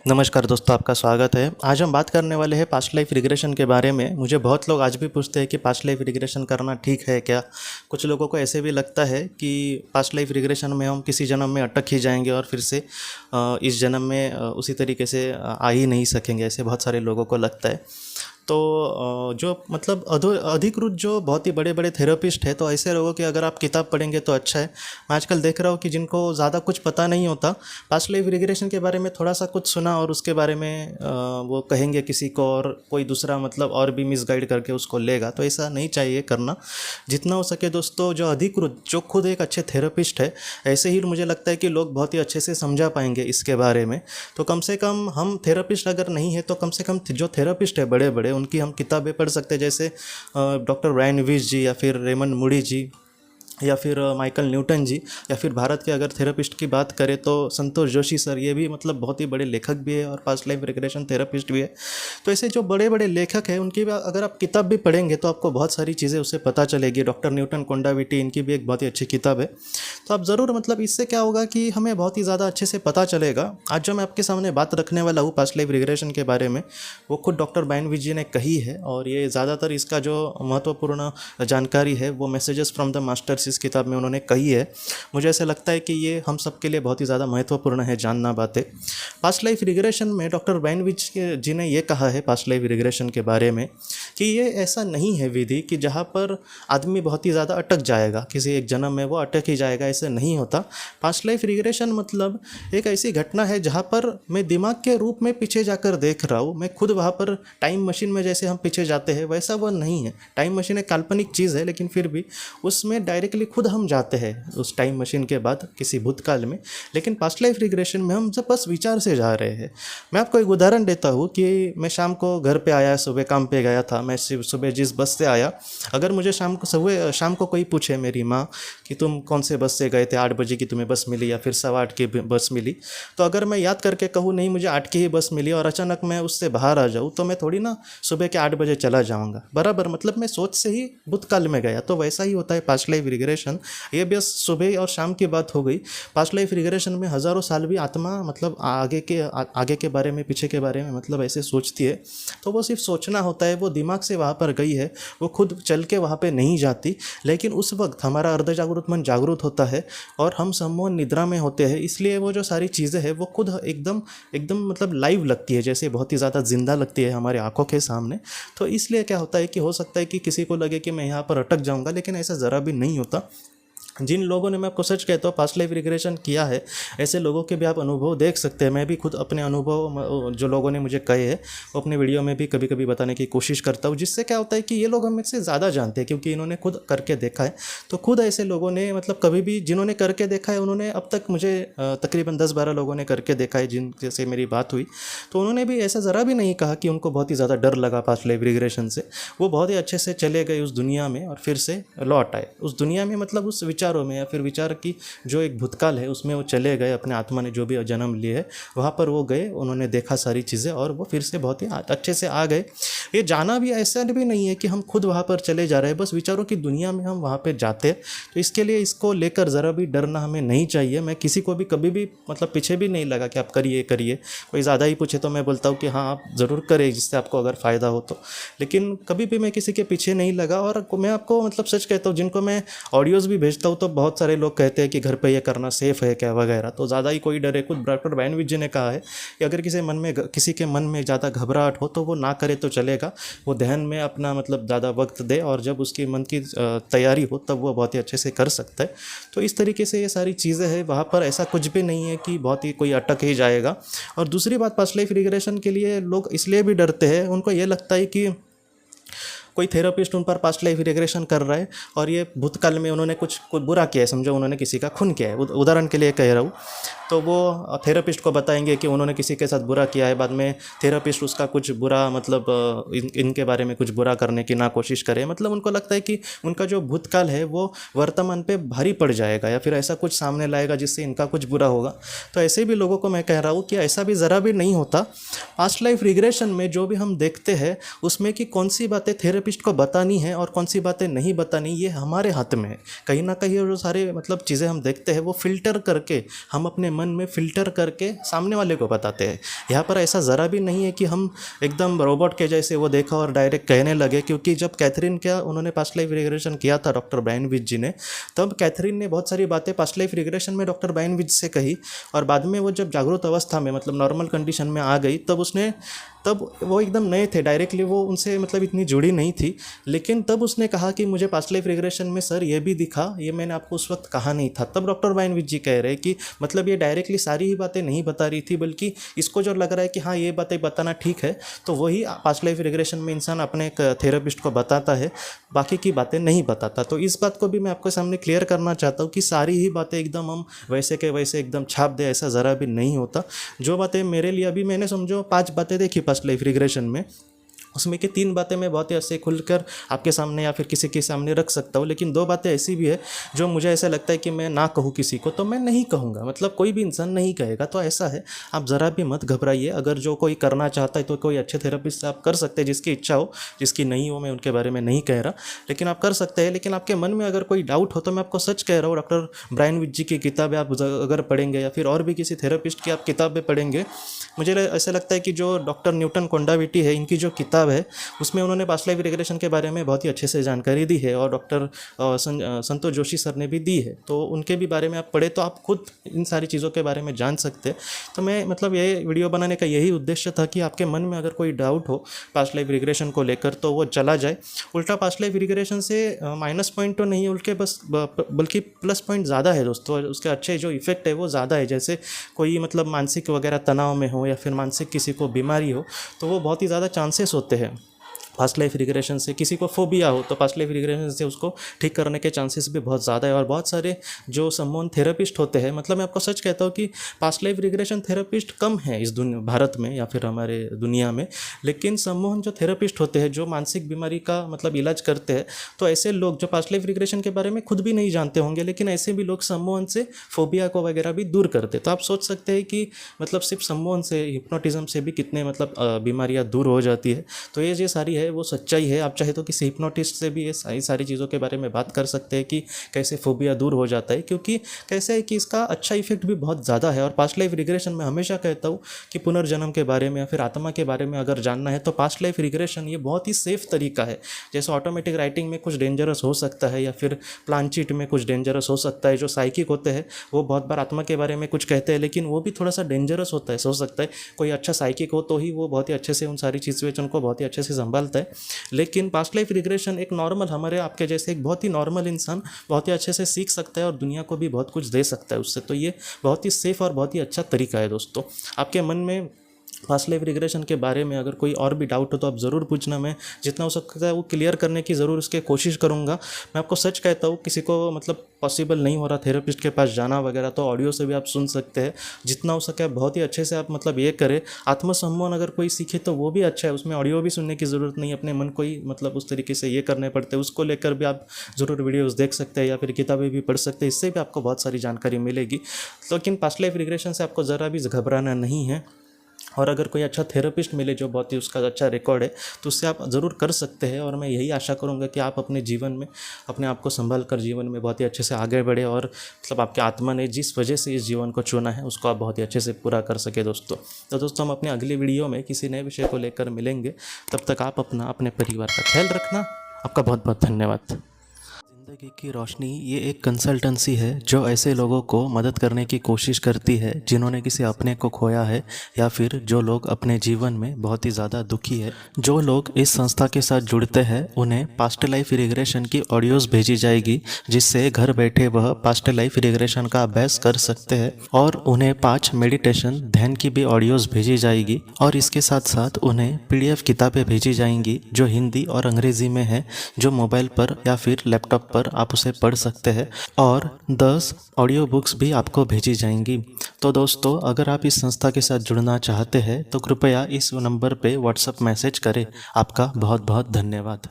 नमस्कार दोस्तों, आपका स्वागत है। आज हम बात करने वाले हैं पास्ट लाइफ रिग्रेशन के बारे में। मुझे बहुत लोग आज भी पूछते हैं कि पास्ट लाइफ रिग्रेशन करना ठीक है क्या। कुछ लोगों को ऐसे भी लगता है कि पास्ट लाइफ रिग्रेशन में हम किसी जन्म में अटक ही जाएंगे और फिर से इस जन्म में उसी तरीके से आ ही नहीं सकेंगे। ऐसे बहुत सारे लोगों को लगता है। तो जो मतलब अधिकृत जो बहुत ही बड़े बड़े थेरेपिस्ट है, तो ऐसे लोगों की अगर आप किताब पढ़ेंगे तो अच्छा है। मैं आजकल देख रहा हूँ कि जिनको ज़्यादा कुछ पता नहीं होता, पास्ट लाइफ रिग्रेशन के बारे में थोड़ा सा कुछ सुना और उसके बारे में वो कहेंगे किसी को, और कोई दूसरा मतलब और भी मिसगाइड करके उसको लेगा। तो ऐसा नहीं चाहिए करना। जितना हो सके दोस्तों, जो अधिकृत जो खुद एक अच्छे थेरेपिस्ट है, ऐसे ही मुझे लगता है कि लोग बहुत ही अच्छे से समझा पाएंगे इसके बारे में। तो कम से कम हम थेरेपिस्ट अगर नहीं है तो कम से कम जो थेरेपिस्ट है बड़े बड़े, उनकी हम किताबें पढ़ सकते हैं। जैसे डॉक्टर ब्रायन विस जी, या फिर रेमंड मूडी जी, या फिर माइकल न्यूटन जी, या फिर भारत के अगर थेरेपिस्ट की बात करें तो संतोष जोशी सर। ये भी मतलब बहुत ही बड़े लेखक भी है और पास्ट लाइफ रिग्रेशन थेरेपिस्ट भी है। तो ऐसे जो बड़े बड़े लेखक हैं उनकी भी अगर आप किताब भी पढ़ेंगे तो आपको बहुत सारी चीज़ें उससे पता चलेगी। डॉक्टर न्यूटन कोंडाविटी, इनकी भी एक बहुत ही अच्छी किताब है। तो आप ज़रूर मतलब इससे क्या होगा कि हमें बहुत ही ज़्यादा अच्छे से पता चलेगा। आज जो मैं आपके सामने बात रखने वाला हूँ पास्ट लाइफ रिग्रेशन के बारे में, वो खुद डॉक्टर ब्रायन विस जी ने कही है। और ये ज़्यादातर इसका जो महत्वपूर्ण जानकारी है वो मैसेजेस फ्रॉम द मास्टर्स इस किताब में उन्होंने कही है। मुझे ऐसा लगता है कि ये हम सब के लिए बहुत ही ज़्यादा महत्वपूर्ण है जानना बातें। पास्ट लाइफ रिग्रेशन में डॉक्टर ब्रायन विस जी ने ये कहा है पास्ट लाइफ रिग्रेशन के बारे में कि ये ऐसा नहीं है विधि कि जहाँ पर आदमी बहुत ही ज़्यादा अटक जाएगा, किसी एक जन्म में वो अटक ही जाएगा, ऐसे नहीं होता। पास्ट लाइफ रिग्रेशन मतलब एक ऐसी घटना है जहाँ पर मैं दिमाग के रूप में पीछे जाकर देख रहा हूँ। मैं खुद वहाँ पर टाइम मशीन में जैसे हम पीछे जाते हैं वैसा वो नहीं है। टाइम मशीन एक काल्पनिक चीज़ है, लेकिन फिर भी उसमें डायरेक्टली खुद हम जाते हैं उस टाइम मशीन के बाद किसी भूतकाल में। लेकिन पास्ट लाइफ रिग्रेशन में हम जब बस विचार से जा रहे हैं। मैं आपको एक उदाहरण देता हूँ कि मैं शाम को घर पे आया, सुबह काम पे गया था। मैं सुबह जिस बस से आया, अगर मुझे शाम को कोई पूछे मेरी माँ कि तुम कौन से बस से गए थे, 8 बजे की तुम्हें बस मिली या फिर 8:15 की बस मिली, तो अगर मैं याद करके कहूँ नहीं मुझे 8 की ही बस मिली और अचानक मैं उससे बाहर आ जाऊँ, तो मैं थोड़ी ना सुबह के 8 बजे चला जाऊँगा बराबर। मतलब मैं सोच से ही भूतकाल में गया। तो वैसा ही होता है पास्ट लाइफ रिग्रेशन। ये बस सुबह और शाम की बात हो गई। पास्ट लाइफ रिग्रेशन में हज़ारों साल भी आत्मा मतलब आगे के बारे में, पीछे के बारे में मतलब ऐसे सोचती है। तो वो सिर्फ सोचना होता है, वो दिमाग से वहाँ पर गई है, वो खुद चल के वहाँ पे नहीं जाती। लेकिन उस वक्त हमारा अर्ध जागरूक मन जागरूक होता है और हम सम्मोहन निद्रा में होते हैं। इसलिए वो जो सारी चीज़ें हैं वो खुद एकदम एकदम मतलब लाइव लगती है, जैसे बहुत ही ज़्यादा जिंदा लगती है हमारी आंखों के सामने। तो इसलिए क्या होता है कि हो सकता है कि किसी को लगे कि मैं यहाँ पर अटक जाऊँगा, लेकिन ऐसा ज़रा भी नहीं होता। जिन लोगों ने, मैं आपको सच कहता हूँ, पास्ट लाइफ रिग्रेशन किया है, ऐसे लोगों के भी आप अनुभव देख सकते हैं। मैं भी खुद अपने अनुभव जो लोगों ने मुझे कहे हैं वो अपने वीडियो में भी कभी कभी बताने की कोशिश करता हूँ, जिससे क्या होता है कि ये लोग हम से ज़्यादा जानते हैं क्योंकि इन्होंने खुद करके देखा है। तो खुद ऐसे लोगों ने मतलब कभी भी जिन्होंने करके देखा है, उन्होंने अब तक मुझे तकरीबन 10-12 लोगों ने करके देखा है जिन जैसे मेरी बात हुई, तो उन्होंने भी ऐसा ज़रा भी नहीं कहा कि उनको बहुत ही ज़्यादा डर लगा पास्ट लाइफ रिग्रेशन से। वो बहुत ही अच्छे से चले गए उस दुनिया में और फिर से लौट आए उस दुनिया में, मतलब उस विचारों में या फिर विचार की जो एक भूतकाल है उसमें वो चले गए। अपने आत्मा ने जो भी जन्म लिए है वहाँ पर वो गए, उन्होंने देखा सारी चीज़ें और वो फिर से बहुत ही अच्छे से आ गए। ये जाना भी ऐसा भी नहीं है कि हम खुद वहाँ पर चले जा रहे हैं, बस विचारों की दुनिया में हम वहाँ पर जाते हैं। तो इसके लिए इसको लेकर ज़रा भी डरना हमें नहीं चाहिए। मैं किसी को भी कभी भी मतलब पीछे भी नहीं लगा कि आप करिए करिए। कोई ज़्यादा ही पूछे तो मैं बोलता हूँ कि हाँ आप ज़रूर करें जिससे आपको अगर फ़ायदा हो तो। लेकिन कभी भी मैं किसी के पीछे नहीं लगा। और मैं आपको मतलब सच कहता हूँ, जिनको मैं ऑडियोज़ भी भेजता हूँ तो बहुत सारे लोग कहते हैं कि घर पे ये करना सेफ़ है क्या वगैरह, तो ज़्यादा ही कोई डरे। खुद डॉक्टर ब्रायन विस जी ने कहा है कि अगर किसी के मन में ज़्यादा घबराहट हो तो वो ना करे तो चलेगा। वो ध्यान में अपना मतलब ज़्यादा वक्त दे और जब उसकी मन की तैयारी हो तब वो बहुत ही अच्छे से कर सकता है। तो इस तरीके से ये सारी चीज़ें हैं, वहाँ पर ऐसा कुछ भी नहीं है कि बहुत ही कोई अटक ही जाएगा। और दूसरी बात, पास्ट लाइफ रिग्रेशन के लिए लोग इसलिए भी डरते हैं, उनको ये लगता है कि कोई थेरेपिस्ट उन पर पास्ट लाइफ रिग्रेशन कर रहा है और ये भूतकाल में उन्होंने कुछ बुरा किया है, समझो उन्होंने किसी का खून किया है, उदाहरण के लिए कह रहा हूँ। तो वो थेरेपिस्ट को बताएंगे कि उन्होंने किसी के साथ बुरा किया है। बाद में थेरेपिस्ट उसका कुछ बुरा मतलब इनके बारे में कुछ बुरा करने की ना कोशिश करे। मतलब उनको लगता है कि उनका जो भूतकाल है वो वर्तमान पे भारी पड़ जाएगा या फिर ऐसा कुछ सामने लाएगा जिससे इनका कुछ बुरा होगा। तो ऐसे भी लोगों को मैं कह रहा हूँ कि ऐसा भी ज़रा भी नहीं होता। पास्ट लाइफ रिग्रेशन में जो भी हम देखते हैं उसमें कि कौन सी बातें थेरेपिस्ट थेरेपिस्ट को बतानी है और कौन सी बातें नहीं बतानी, ये हमारे हाथ में है। कहीं ना कहीं जो सारे मतलब चीज़ें हम देखते हैं वो फ़िल्टर करके, हम अपने मन में फ़िल्टर करके सामने वाले को बताते हैं। यहाँ पर ऐसा ज़रा भी नहीं है कि हम एकदम रोबोट के जैसे वो देखा और डायरेक्ट कहने लगे, क्योंकि जब कैथरीन का उन्होंने पास्ट लाइफ रिग्रेशन किया था डॉक्टर ब्रायन विच जी ने, तब कैथरीन ने बहुत सारी बातें पास्ट लाइफ रिग्रेशन में डॉक्टर ब्रायन विच से कही, और बाद में वो जब जागरूक अवस्था में मतलब नॉर्मल कंडीशन में आ गई, तब वो एकदम नए थे, डायरेक्टली वो उनसे मतलब इतनी जुड़ी नहीं थी, लेकिन तब उसने कहा कि मुझे पास्ट लाइफ रिग्रेशन में सर ये भी दिखा, ये मैंने आपको उस वक्त कहा नहीं था। तब डॉक्टर ब्रायन विच जी कह रहे हैं कि मतलब ये डायरेक्टली सारी ही बातें नहीं बता रही थी, बल्कि इसको जो लग रहा है कि हाँ ये बातें बताना ठीक है, तो वही पास्ट लाइफ रिग्रेशन में इंसान अपने एक थेरेपिस्ट को बताता है, बाकी की बातें नहीं बताता। तो इस बात को भी मैं आपके सामने क्लियर करना चाहता हूँ कि सारी ही बातें एकदम हम वैसे के वैसे एकदम छाप दे, ऐसा ज़रा भी नहीं होता। जो बातें मेरे लिए, अभी मैंने समझो 5 बातें देखी पास्ट लाइफ रिग्रेशन में, उसमें की 3 बातें मैं बहुत ही ऐसे खुलकर आपके सामने या फिर किसी के सामने रख सकता हूँ, लेकिन 2 बातें ऐसी भी है जो मुझे ऐसा लगता है कि मैं ना कहूँ किसी को, तो मैं नहीं कहूँगा, मतलब कोई भी इंसान नहीं कहेगा। तो ऐसा है, आप ज़रा भी मत घबराइए। अगर जो कोई करना चाहता है तो कोई अच्छे थेरेपिस्ट से आप कर सकते हैं, जिसकी इच्छा हो, जिसकी नहीं हो मैं उनके बारे में नहीं कह रहा, लेकिन आप कर सकते हैं। लेकिन आपके मन में अगर कोई डाउट हो तो मैं आपको सच कह रहा हूँ, डॉक्टर ब्रायन विच जी की किताबें आप अगर पढ़ेंगे या फिर और भी किसी थेरेपिस्ट की आप किताबें पढ़ेंगे, मुझे ऐसा लगता है कि जो डॉक्टर न्यूटन कोंडाविटी है, इनकी जो किताब है उसमें उन्होंने पास्ट लाइफ रिग्रेशन के बारे में बहुत ही अच्छे से जानकारी दी है, और डॉक्टर संतोष जोशी सर ने भी दी है। तो उनके भी बारे में आप पढ़े तो आप खुद इन सारी चीज़ों के बारे में जान सकते हैं। तो मैं मतलब ये वीडियो बनाने का यही उद्देश्य था कि आपके मन में अगर कोई डाउट हो पास्ट लाइफ रिग्रेशन को लेकर तो वो चला जाए। उल्टा पास्ट लाइफ रिग्रेशन से माइनस पॉइंट तो नहीं है, उनके बल्कि प्लस पॉइंट ज़्यादा है दोस्तों। उसके अच्छे जो इफेक्ट है वो ज़्यादा है। जैसे कोई मतलब मानसिक वगैरह तनाव में हो या फिर मानसिक किसी को बीमारी हो, तो वो बहुत ही ज़्यादा चांसेस होते हैं पास्ट लाइफ रिग्रेशन से। किसी को फोबिया हो तो पास्ट लाइफ रिग्रेशन से उसको ठीक करने के चांसेस भी बहुत ज़्यादा है। और बहुत सारे जो सम्मोहन थेरेपिस्ट होते हैं, मतलब मैं आपको सच कहता हूँ कि पास्ट लाइफ रिग्रेशन थेरेपिस्ट कम है इस भारत में या फिर हमारे दुनिया में, लेकिन सम्मोहन जो थेरेपिस्ट होते हैं जो मानसिक बीमारी का मतलब इलाज करते हैं, तो ऐसे लोग जो पास्ट लाइफ रिग्रेशन के बारे में खुद भी नहीं जानते होंगे, लेकिन ऐसे भी लोग सम्मोहन से फोबिया को वगैरह भी दूर करते। तो आप सोच सकते हैं कि मतलब सिर्फ सम्मोहन से, हिप्नोटिज्म से भी कितने मतलब बीमारियाँ दूर हो जाती है। तो ये सारी है वो सच्चाई है। आप चाहे तो किसी हिप्नोटिस्ट से भी ये सारी चीज़ों के बारे में बात कर सकते हैं कि कैसे फोबिया दूर हो जाता है, क्योंकि कैसे है कि इसका अच्छा इफेक्ट भी बहुत ज़्यादा है। और पास्ट लाइफ रिग्रेशन में हमेशा कहता हूँ कि पुनर्जन्म के बारे में या फिर आत्मा के बारे में अगर जानना है तो पास्ट लाइफ रिग्रेशन ये बहुत ही सेफ तरीका है। जैसे ऑटोमेटिक राइटिंग में कुछ डेंजरस हो सकता है या फिर प्लान चीट में कुछ डेंजरस हो सकता है। जो साइकिक होते हैं वो बहुत बार आत्मा के बारे में कुछ कहते हैं, लेकिन वो भी थोड़ा सा डेंजरस होता है। हो सकता है कोई अच्छा साइकिक हो तो ही वो बहुत ही अच्छे से उन सारी सिचुएशन को बहुत ही अच्छे से संभालता है, लेकिन पास्ट लाइफ रिग्रेशन एक नॉर्मल, हमारे आपके जैसे एक बहुत ही नॉर्मल इंसान बहुत ही अच्छे से सीख सकता है और दुनिया को भी बहुत कुछ दे सकता है उससे। तो ये बहुत ही सेफ और बहुत ही अच्छा तरीका है दोस्तों। आपके मन में पास्ट लाइफ रिग्रेशन के बारे में अगर कोई और भी डाउट हो तो आप ज़रूर पूछना। मैं जितना हो सकता है वो क्लियर करने की ज़रूर उसके कोशिश करूँगा। मैं आपको सच कहता हूँ, किसी को मतलब पॉसिबल नहीं हो रहा थेरेपिस्ट के पास जाना वगैरह, तो ऑडियो से भी आप सुन सकते हैं। जितना हो सके बहुत ही अच्छे से आप मतलब ये करें। आत्मसम्मान अगर कोई सीखे तो वो भी अच्छा है, उसमें ऑडियो भी सुनने की ज़रूरत नहीं, अपने मन को ही मतलब उस तरीके से ये करने पड़ते हैं। उसको लेकर भी आप ज़रूर वीडियोज़ देख सकते हैं या फिर किताबें भी पढ़ सकते हैं, इससे भी आपको बहुत सारी जानकारी मिलेगी। लेकिन पास्ट लाइफ रिग्रेशन से आपको ज़रा भी घबराना नहीं है। और अगर कोई अच्छा थेरेपिस्ट मिले जो बहुत ही उसका अच्छा रिकॉर्ड है तो उससे आप ज़रूर कर सकते हैं। और मैं यही आशा करूँगा कि आप अपने जीवन में अपने आप को संभाल कर जीवन में बहुत ही अच्छे से आगे बढ़े, और मतलब आपके आत्मा ने जिस वजह से इस जीवन को चुना है उसको आप बहुत ही अच्छे से पूरा कर सके दोस्तों। तो दोस्तों हम अपने अगली वीडियो में किसी नए विषय को लेकर मिलेंगे। तब तक आप अपने परिवार का ख्याल रखना। आपका बहुत बहुत धन्यवाद। ज़िंदगी की रोशनी ये एक कंसल्टेंसी है जो ऐसे लोगों को मदद करने की कोशिश करती है जिन्होंने किसी अपने को खोया है या फिर जो लोग अपने जीवन में बहुत ही ज़्यादा दुखी है। जो लोग इस संस्था के साथ जुड़ते हैं उन्हें पास्ट लाइफ रिग्रेशन की ऑडियोज़ भेजी जाएगी, जिससे घर बैठे वह पास्ट लाइफ रिग्रेशन का अभ्यास कर सकते हैं। और उन्हें 5 मेडिटेशन ध्यान की भी ऑडियोज़ भेजी जाएगी। और इसके साथ साथ उन्हें PDF किताबें भेजी जाएंगी जो हिंदी और अंग्रेज़ी में है, जो मोबाइल पर या फिर लैपटॉप पर आप उसे पढ़ सकते हैं। और 10 ऑडियो बुक्स भी आपको भेजी जाएंगी। तो दोस्तों अगर आप इस संस्था के साथ जुड़ना चाहते हैं तो कृपया इस नंबर पे व्हाट्सएप मैसेज करें। आपका बहुत बहुत धन्यवाद।